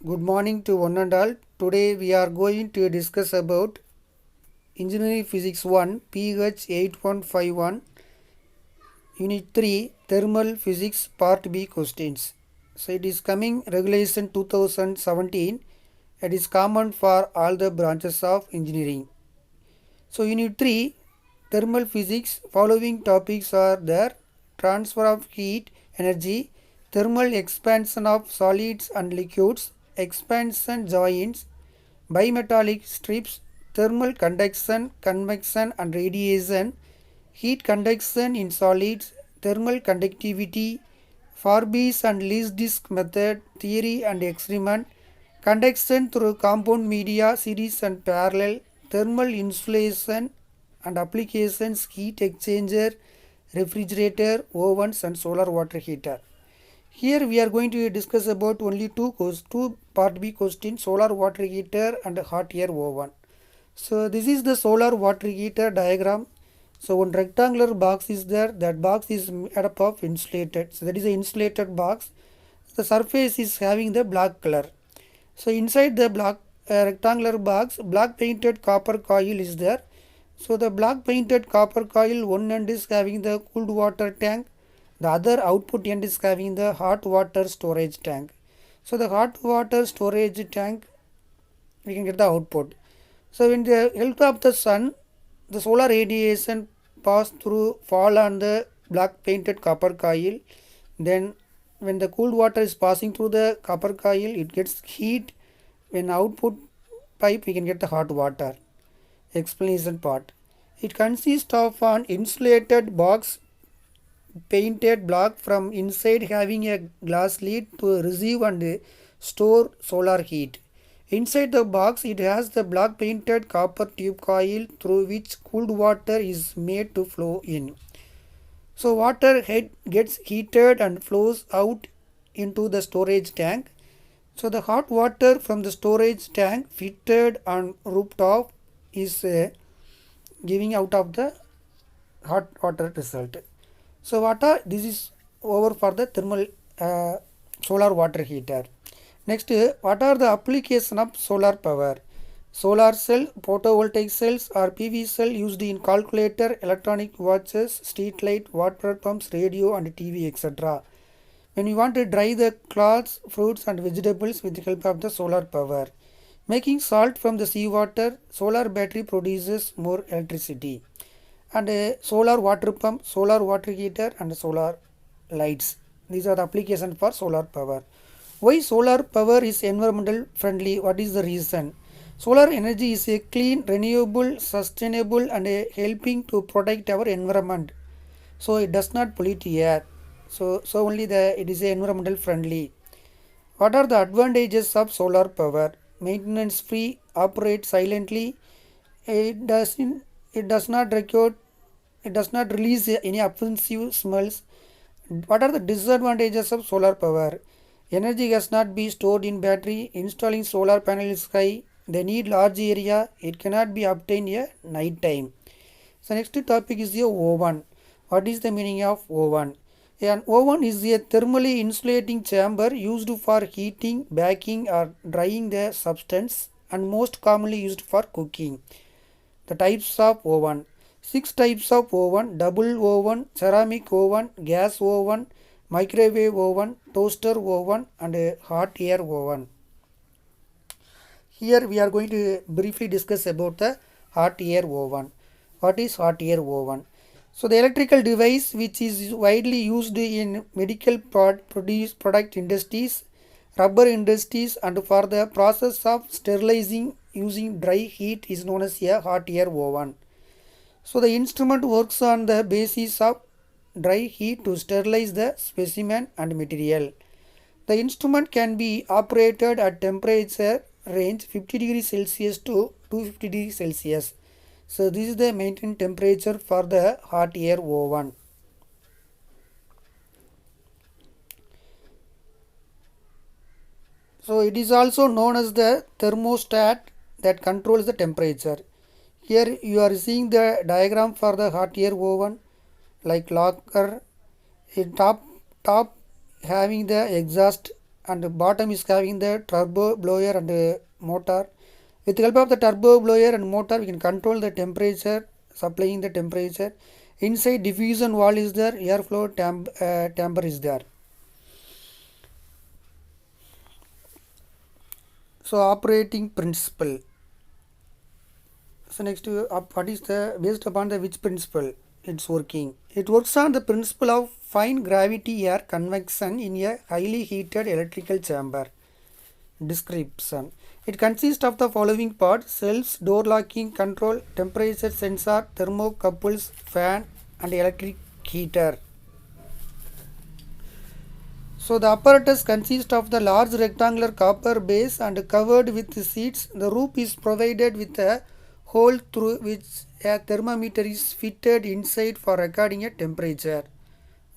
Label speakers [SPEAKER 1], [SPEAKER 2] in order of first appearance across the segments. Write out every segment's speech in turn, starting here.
[SPEAKER 1] Good morning to one and all. Today we are going to discuss about Engineering Physics 1 PH 8151 Unit 3 Thermal Physics Part B questions. So it is coming Regulation 2017. It is common for all the branches of engineering. So Unit 3 Thermal Physics following topics are there: transfer of heat energy, thermal expansion of solids and liquids, expansion joints, bimetallic strips, thermal conduction, convection and radiation, heat conduction in solids, thermal conductivity, Farbee's and least disk method, theory and experiment, conduction through compound media, series and parallel, thermal insulation and applications, heat exchanger, refrigerator, ovens and solar water heater. Here we are going to discuss about only two part B questions: solar water heater and hot air oven. So this is the solar water heater diagram. So one rectangular box is there. That box is made up of insulated. So that is an insulated box. The surface is having the black color. So inside the black rectangular box, black painted copper coil is there. So the black painted copper coil, one end is having the cooled water tank, the other output end is having the hot water storage tank. So the hot water storage tank, we can get the output. So when the help of the sun, the solar radiation pass through, fall on the black painted copper coil. Then when the cooled water is passing through the copper coil, it gets heat. When output pipe, we can get the hot water. Explanation part. It consists of an insulated box painted block from inside having a glass lid to receive and store solar heat. Inside the box, it has the black painted copper tube coil through which cooled water is made to flow in. So water head gets heated and flows out into the storage tank. So the hot water from the storage tank fitted on rooftop is giving out of the hot water result. So this is over for the thermal solar water heater. Next, what are the application of solar power? Solar cell, photovoltaic cells or PV cell used in calculator, electronic watches, street light, water pumps, radio and TV, etc. When you want to dry the clothes, fruits and vegetables with the help of the solar power. Making salt from the seawater, solar battery produces more electricity. And solar water pump, solar water heater and solar lights. These are the applications for solar power. Why solar power is environmental friendly? What is the reason? Solar energy is a clean, renewable, sustainable and helping to protect our environment. So it does not pollute air. So only it is environmental friendly. What are the advantages of solar power? Maintenance free, operate silently. It does not record. It does not release any offensive smells. What are the disadvantages of solar power? Energy has not be stored in battery. Installing solar panel is high. They need large area. It cannot be obtained at night time. So next topic is the oven. What is the meaning of oven? An oven is a thermally insulating chamber used for heating, baking or drying the substance and most commonly used for cooking. The types of oven. 6 types of oven: double oven, ceramic oven, gas oven, microwave oven, toaster oven and a hot air oven. Here we are going to briefly discuss about the hot air oven. What is hot air oven? So the electrical device which is widely used in medical product industries, rubber industries and for the process of sterilizing using dry heat is known as a hot air oven. So the instrument works on the basis of dry heat to sterilize the specimen and material. The instrument can be operated at temperature range 50 degrees Celsius to 250 degrees Celsius. So this is the maintained temperature for the hot air oven. So it is also known as the thermostat that controls the temperature. Here you are seeing the diagram for the hot air oven, like locker, a top having the exhaust and the bottom is having the turbo blower and motor. With the help of the turbo blower and motor, we can control the temperature, supplying the temperature. Inside diffusion wall is there, airflow chamber is there. So operating principle. So next, what is the based upon the which principle it's working? It works on the principle of fine gravity air convection in a highly heated electrical chamber. Description. It consists of the following parts: cells, door locking control, temperature sensor, thermocouples, fan and electric heater. So the apparatus consists of the large rectangular copper base and covered with seats. The roof is provided with a hole through which a thermometer is fitted inside for recording a temperature.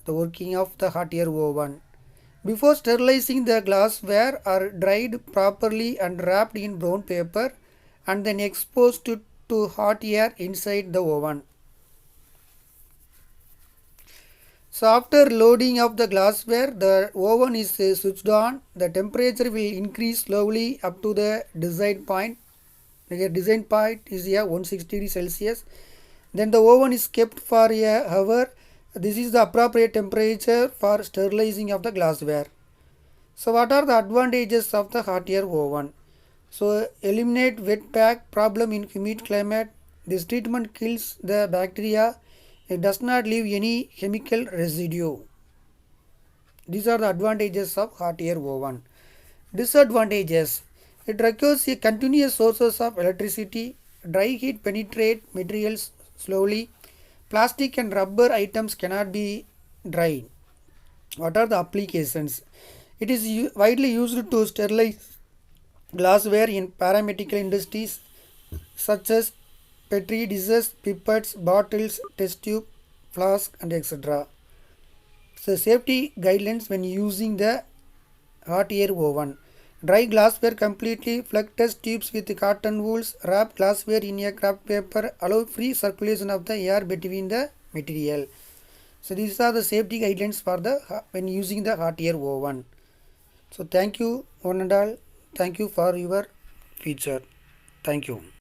[SPEAKER 1] The working of the hot air oven. Before sterilizing, the glassware are dried properly and wrapped in brown paper and then exposed to hot air inside the oven. So after loading of the glassware, the oven is switched on. The temperature will increase slowly up to the desired point. The design point is 160 degrees Celsius. Then the oven is kept for a hour. This is the appropriate temperature for sterilizing of the glassware. So what are the advantages of the hot air oven? So eliminate wet pack problem in humid climate. This treatment kills the bacteria. It does not leave any chemical residue. These are the advantages of hot air oven. Disadvantages. It requires a continuous sources of electricity. Dry heat penetrate materials slowly. Plastic and rubber items cannot be dried. What are the applications? It is widely used to sterilize glassware in pharmaceutical industries such as petri dishes, pipettes, bottles, test tube, flask and etc. So safety guidelines when using the hot air oven. Dry glassware completely, plug test tubes with cotton wools, wrap glassware in a craft paper, allow free circulation of the air between the material. So these are the safety guidelines for the when using the hot air oven. So thank you one and all. Thank you for your feature. Thank you.